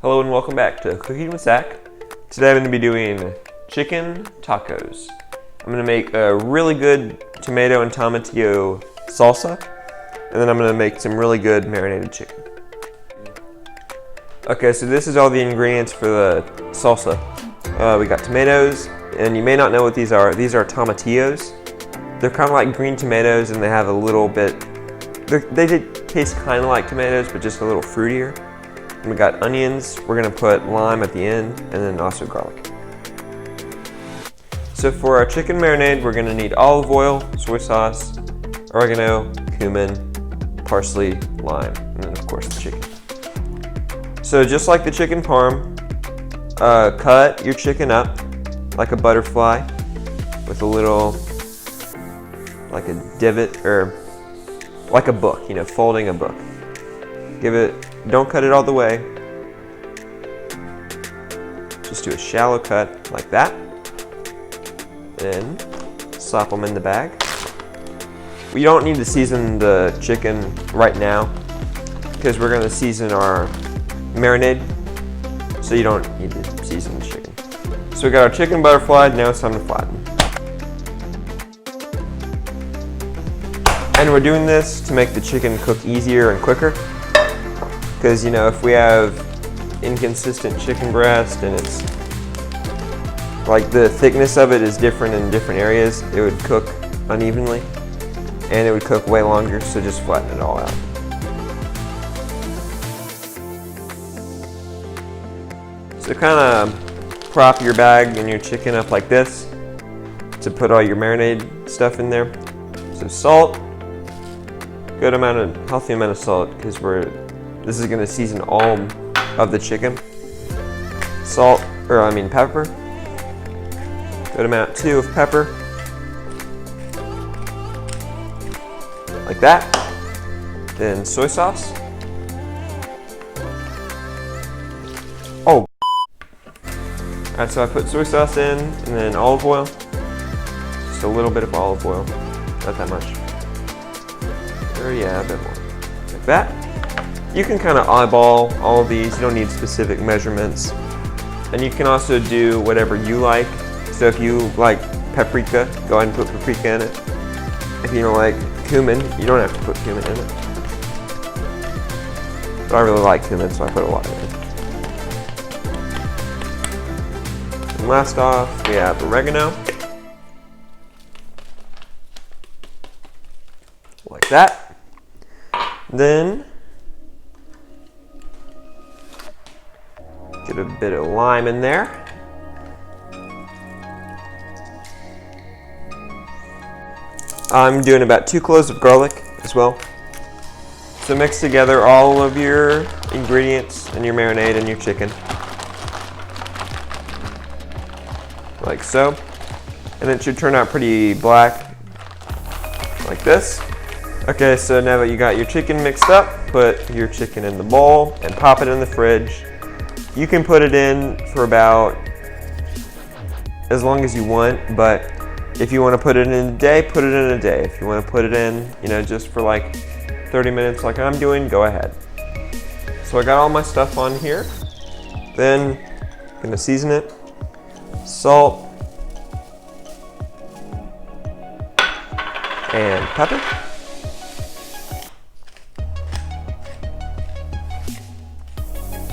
Hello and welcome back to Cooking with Zach. Today I'm going to be doing chicken tacos. I'm going to make a really good tomato and tomatillo salsa, and then I'm going to make some really good marinated chicken. Okay, so this is all the ingredients for the salsa. We got tomatoes, and you may not know what these are. These are tomatillos. They're kind of like green tomatoes, and they have a little bit, they taste kind of like tomatoes, but just a little fruitier. And we got onions. We're gonna put lime at the end, and then also garlic. So for our chicken marinade, we're gonna need olive oil, soy sauce, oregano, cumin, parsley, lime, and then of course the chicken. So just like the chicken parm, cut your chicken up like a butterfly with a little, like a divot, or like a book, you know, folding a book. Don't cut it all the way. Just do a shallow cut like that. Then slap them in the bag. We don't need to season the chicken right now because we're going to season our marinade. So you don't need to season the chicken. So we got our chicken butterfly. Now it's time to flatten. And we're doing this to make the chicken cook easier and quicker. Because, you know, if we have inconsistent chicken breast and it's like the thickness of it is different in different areas, it would cook unevenly and it would cook way longer, so just flatten it all out. So kind of prop your bag and your chicken up like this to put all your marinade stuff in there. So salt, good amount of, healthy amount of salt, because this is going to season all of the chicken. Salt, pepper. Good amount too of pepper. Like that. Then soy sauce. Oh. Alright, so I put soy sauce in, and then olive oil. Just a little bit of olive oil. Not that much. Or yeah, a bit more. Like that. You can kind of eyeball all of these, you don't need specific measurements. And you can also do whatever you like. So if you like paprika, go ahead and put paprika in it. If you don't like cumin, you don't have to put cumin in it. But I really like cumin, so I put a lot in it. And last off, we have oregano. Like that. Then get a bit of lime in there. I'm doing about 2 cloves of garlic as well. So mix together all of your ingredients and your marinade and your chicken. Like so. And it should turn out pretty black, like this. Okay, so now that you got your chicken mixed up, put your chicken in the bowl and pop it in the fridge. You can put it in for about as long as you want, but if you want to put it in a day, put it in a day. If you want to put it in, you know, just for like 30 minutes like I'm doing, go ahead. So I got all my stuff on here. Then I'm gonna season it. Salt and pepper.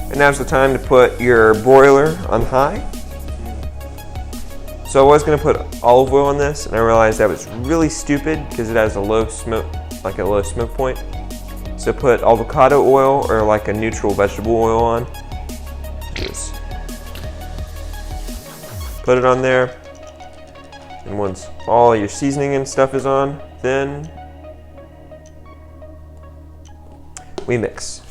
And now's the time to put your broiler on high. So I was gonna put olive oil on this, and I realized that was really stupid because it has a low smoke, like a low smoke point. So put avocado oil or like a neutral vegetable oil on. Just put it on there. And once all your seasoning and stuff is on, then we mix.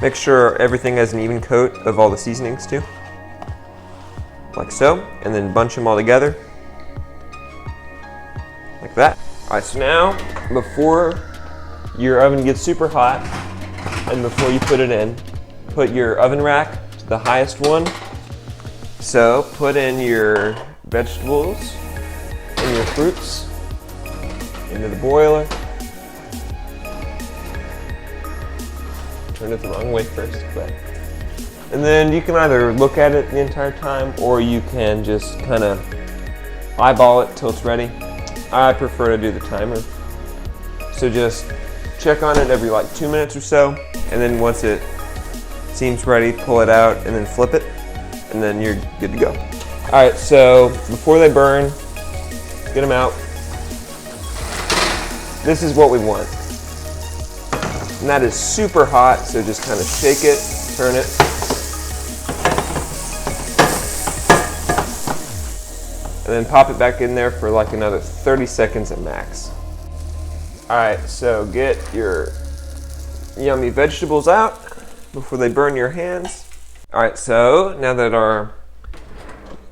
Make sure everything has an even coat of all the seasonings too. Like so, and then bunch them all together. Like that. Alright, so now, before your oven gets super hot, and before you put it in, put your oven rack to the highest one. So, put in your vegetables and your fruits into the broiler. turned it the wrong way first. And then you can either look at it the entire time, or you can just kind of eyeball it till it's ready. I prefer to do the timer. So just check on it every like 2 minutes or so, and then once it seems ready, pull it out and then flip it, and then you're good to go. All right, so before they burn, get them out. This is what we want. And that is super hot, so just kind of shake it, turn it. And then pop it back in there for like another 30 seconds at max. All right, so get your yummy vegetables out before they burn your hands. All right, so now that our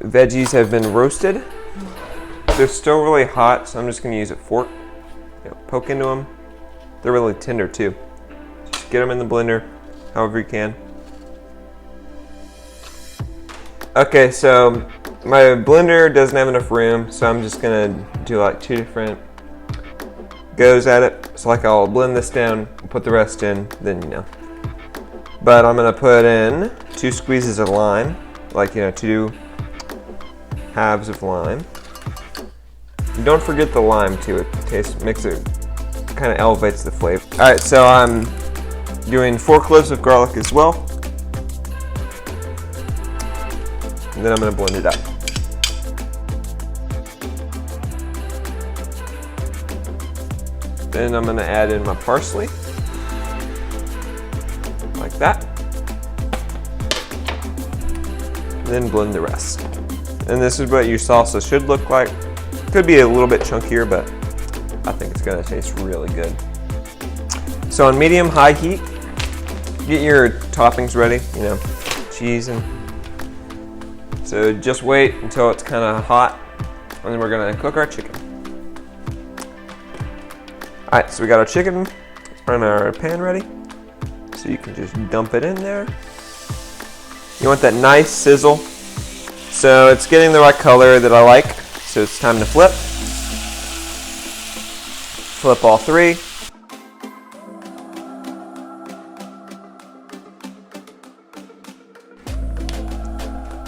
veggies have been roasted, they're still really hot, so I'm just gonna use a fork. Poke into them. They're really tender too. Just get them in the blender, however you can. Okay, so my blender doesn't have enough room, so I'm just gonna do like 2 different goes at it. So like I'll blend this down, put the rest in, then you know. But I'm gonna put in 2 squeezes of lime, like 2 halves of lime. And don't forget the lime too. It makes it kind of elevates the flavor. All right, so I'm doing 4 cloves of garlic as well, and then I'm gonna blend it up. Then I'm gonna add in my parsley, like that. Then blend the rest. And this is what your salsa should look like. Could be a little bit chunkier, but I think it's gonna taste really good. So on medium-high heat, get your toppings ready, cheese and... So just wait until it's kind of hot, and then we're gonna cook our chicken. All right, so we got our chicken on our pan ready. So you can just dump it in there. You want that nice sizzle. So it's getting the right color that I like. So it's time to flip. Flip all 3.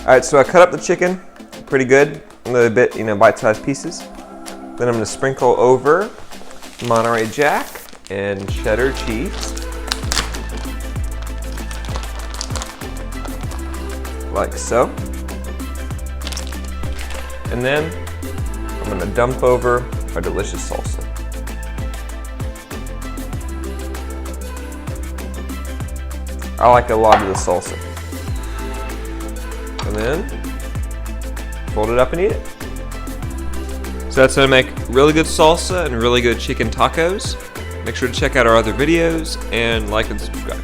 All right, so I cut up the chicken pretty good, a little bit, bite-sized pieces. Then I'm gonna sprinkle over Monterey Jack and cheddar cheese, like so. And then I'm gonna dump over our delicious salsa. I like a lot of the salsa. And then fold it up and eat it. So that's how to make really good salsa and really good chicken tacos. Make sure to check out our other videos and like and subscribe.